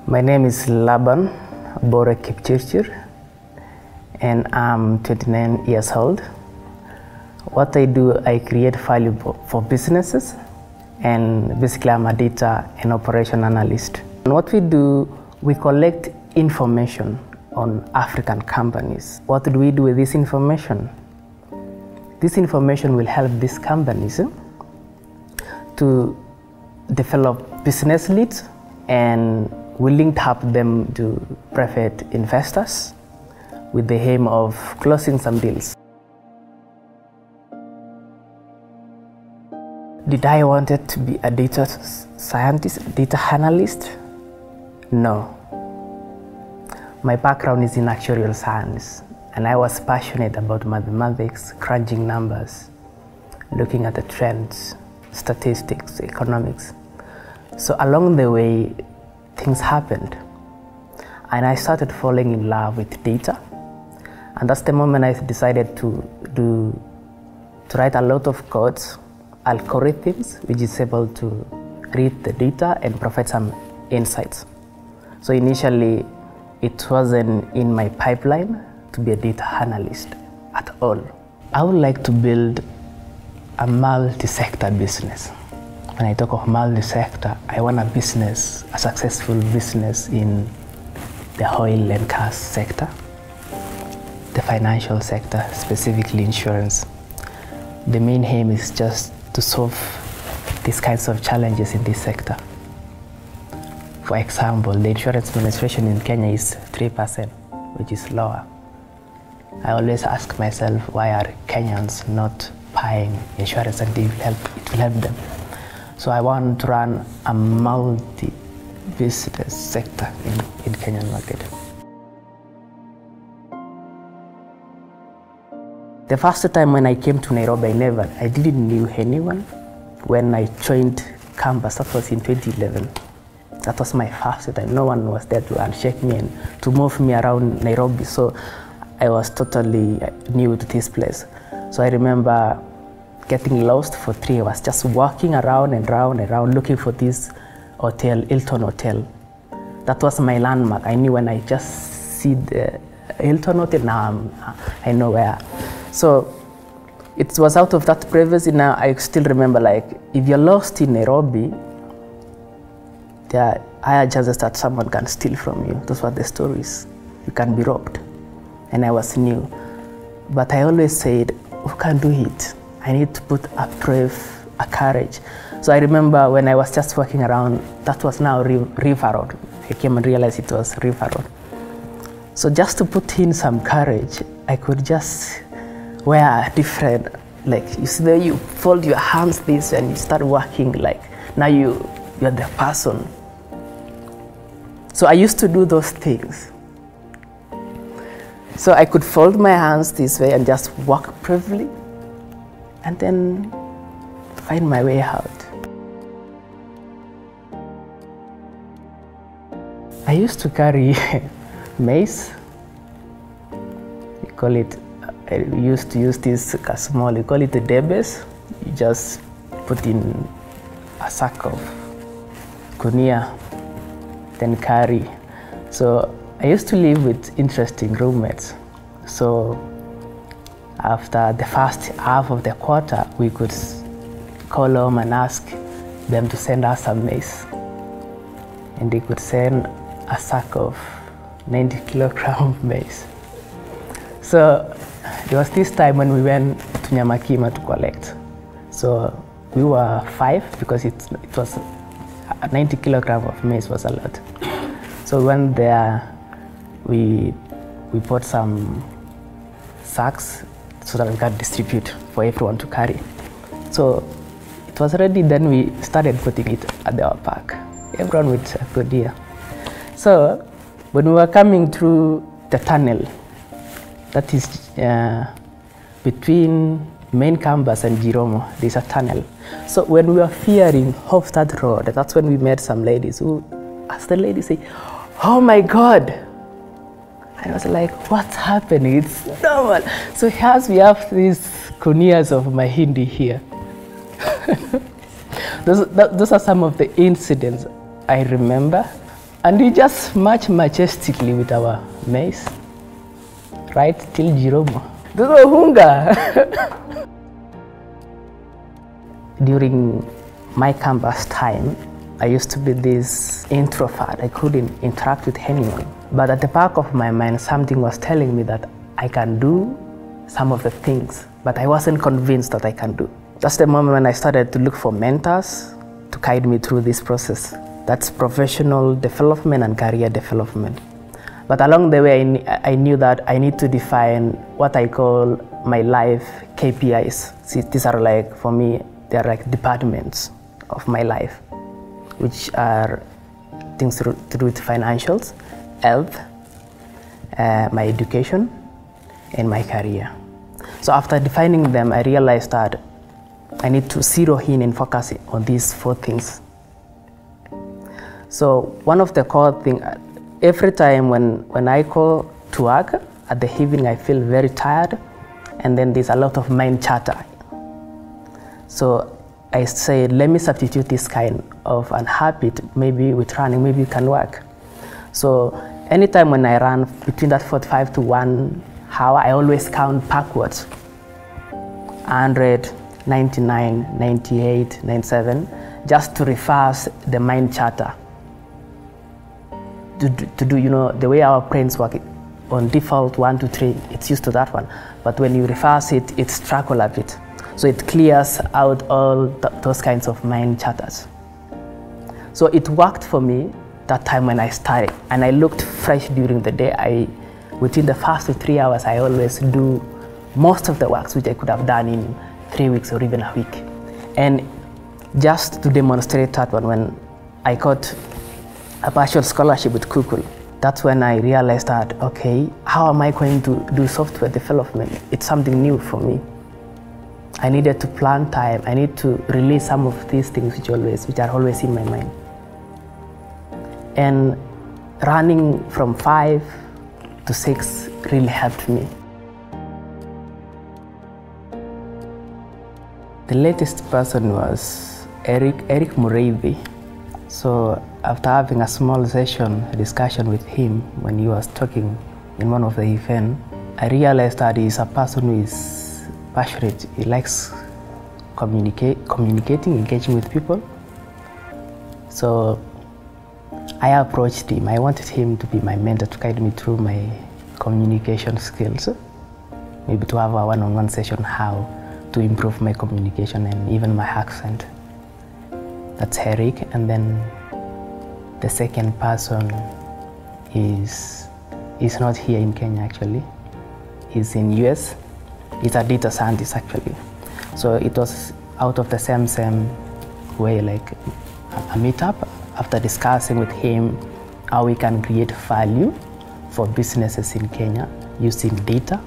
My name is Laban Bore and I'm 29 years old. What I do, I create value for businesses, and basically I'm a data and operation analyst. And what we do, we collect information on African companies. What do we do with this information? This information will help these companies to develop business leads, and we link up them to private investors with the aim of closing some deals. Did I wanted to be a data scientist, data analyst? No. My background is in actuarial science, and I was passionate about mathematics, crunching numbers, looking at the trends, statistics, economics. So along the way, things happened, and I started falling in love with data. And that's the moment I decided to write a lot of codes, algorithms, which is able to read the data and provide some insights. So initially, it wasn't in my pipeline to be a data analyst at all. I would like to build a multi-sector business. When I talk of multi-sector, I want a business, a successful business in the oil and gas sector, the financial sector, specifically insurance. The main aim is just to solve these kinds of challenges in this sector. For example, the insurance penetration in Kenya is 3%, which is lower. I always ask myself, why are Kenyans not buying insurance, and it will help them. So I want to run a multi-business sector in Kenyan market. The first time when I came to Nairobi, I didn't know anyone. When I joined campus, that was in 2011. That was my first time. No one was there to handshake me and to move me around Nairobi. So I was totally new to this place. So I remember getting lost for 3 hours, just walking around and round and round looking for this hotel, Hilton Hotel. That was my landmark. I knew when I just see the Hilton Hotel, now I know where. So it was out of that privacy. Now I still remember, like, if you're lost in Nairobi, there are higher chances that someone can steal from you. Those were the stories. You can be robbed. And I was new. But I always said, who can do it? I need to put a courage. So I remember when I was just walking around, that was now River Road. I came and realized it was River Road. So just to put in some courage, I could just wear different, like, you see there, you fold your hands this and you start walking like, now you're the person. So I used to do those things. So I could fold my hands this way and just walk bravely, and then find my way out. I used to carry maize. We call it, I used to use this small, we call it the debes. You just put in a sack of gunia, then carry. So I used to live with interesting roommates. So after the first half of the quarter, we could call home and ask them to send us some maize. And they could send a sack of 90 kilogram maize. So there was this time when we went to Nyamakima to collect. So we were 5 because it was 90 kilogram of maize was a lot. So we went there, we bought some sacks so that we can distribute for everyone to carry. So it was ready, then we started putting it at our park. Everyone with a good ear. So when we were coming through the tunnel, that is between main campus and Jiromo, there's a tunnel. So when we were fearing off that road, that's when we met some ladies who asked the lady, say, "Oh my God." I was like, what's happening? It's normal. So as we have these conias of my Hindi here. Those are some of the incidents I remember. And we just march majestically with our maize, right till Jiromo. There's no hunger. During my campus time, I used to be this introvert. I couldn't interact with anyone. But at the back of my mind, something was telling me that I can do some of the things, but I wasn't convinced that I can do. That's the moment when I started to look for mentors to guide me through this process. That's professional development and career development. But along the way, I knew that I need to define what I call my life KPIs. See, these are like, for me, they're like departments of my life, which are things to do with financials, health, my education, and my career. So after defining them, I realized that I need to zero in and focus on these 4 things. So one of the core things, every time when I go to work, at the evening I feel very tired, and then there's a lot of mind chatter. So I said, let me substitute this kind of an habit, maybe with running, maybe it can work. So anytime when I run between that 45 to 1 hour, I always count backwards. 100, 99, 98, 97, just to reverse the mind chatter. To do, you know, the way our brains work, on default 1 to 3, it's used to that one. But when you reverse it, it struggles a bit. So it clears out all those kinds of mind chatters. So it worked for me that time when I started, and I looked fresh during the day. Within the first 3 hours, I always do most of the works which I could have done in 3 weeks or even a week. And just to demonstrate that one, when I got a partial scholarship with Google, that's when I realized that, okay, how am I going to do software development? It's something new for me. I needed to plan time. I need to release some of these things which are always in my mind. And running from 5 to 6 really helped me. The latest person was Eric Mureithi. So after having a small discussion with him when he was talking in one of the events, I realized that he's a person who is passionate. He likes communicating, engaging with people. So I approached him. I wanted him to be my mentor, to guide me through my communication skills. Maybe to have a one-on-one session how to improve my communication and even my accent. That's Eric. And then the second person is not here in Kenya actually. He's in US. He's a data scientist actually. So it was out of the same way, like a meetup. After discussing with him how we can create value for businesses in Kenya using data,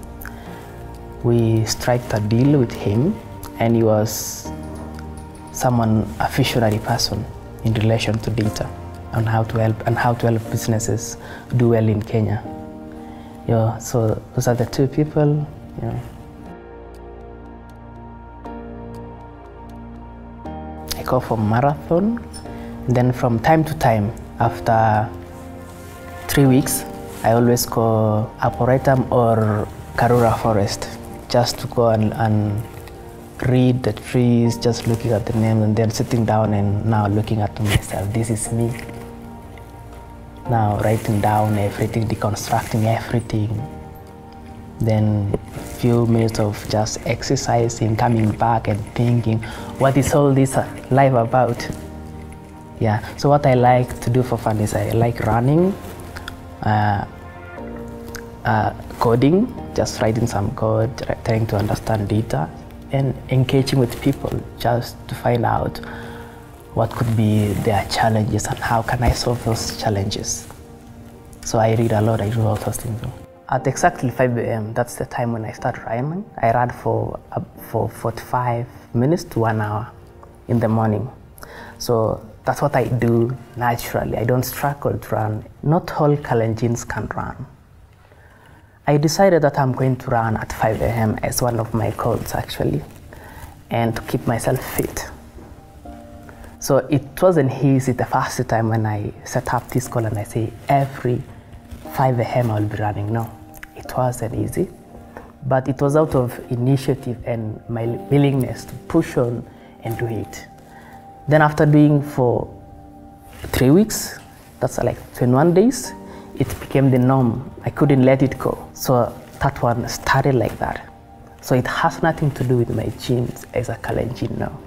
we struck a deal with him, and he was a visionary person in relation to data and how to help businesses do well in Kenya. Yeah, so those are the 2 people. Yeah. I go for marathon. Then from time to time, after 3 weeks, I always go Arboretum or Karura Forest, just to go and read the trees, just looking at the names, and then sitting down and now looking at myself. This is me. Now writing down everything, deconstructing everything. Then a few minutes of just exercising, coming back and thinking, what is all this life about? Yeah, so what I like to do for fun is I like running, coding, just writing some code, trying to understand data, and engaging with people just to find out what could be their challenges and how can I solve those challenges. So I read a lot, I do all those things. At exactly 5 a.m., that's the time when I start running. I run for 45 minutes to 1 hour in the morning. So that's what I do naturally. I don't struggle to run. Not all Kalenjins can run. I decided that I'm going to run at 5 a.m. as one of my goals actually, and to keep myself fit. So it wasn't easy the first time when I set up this goal and I say every 5 a.m. I'll be running. No, it wasn't easy, but it was out of initiative and my willingness to push on and do it. Then after doing for 3 weeks, that's like 21 days, it became the norm. I couldn't let it go. So that one started like that. So it has nothing to do with my genes as a Kalenjin now.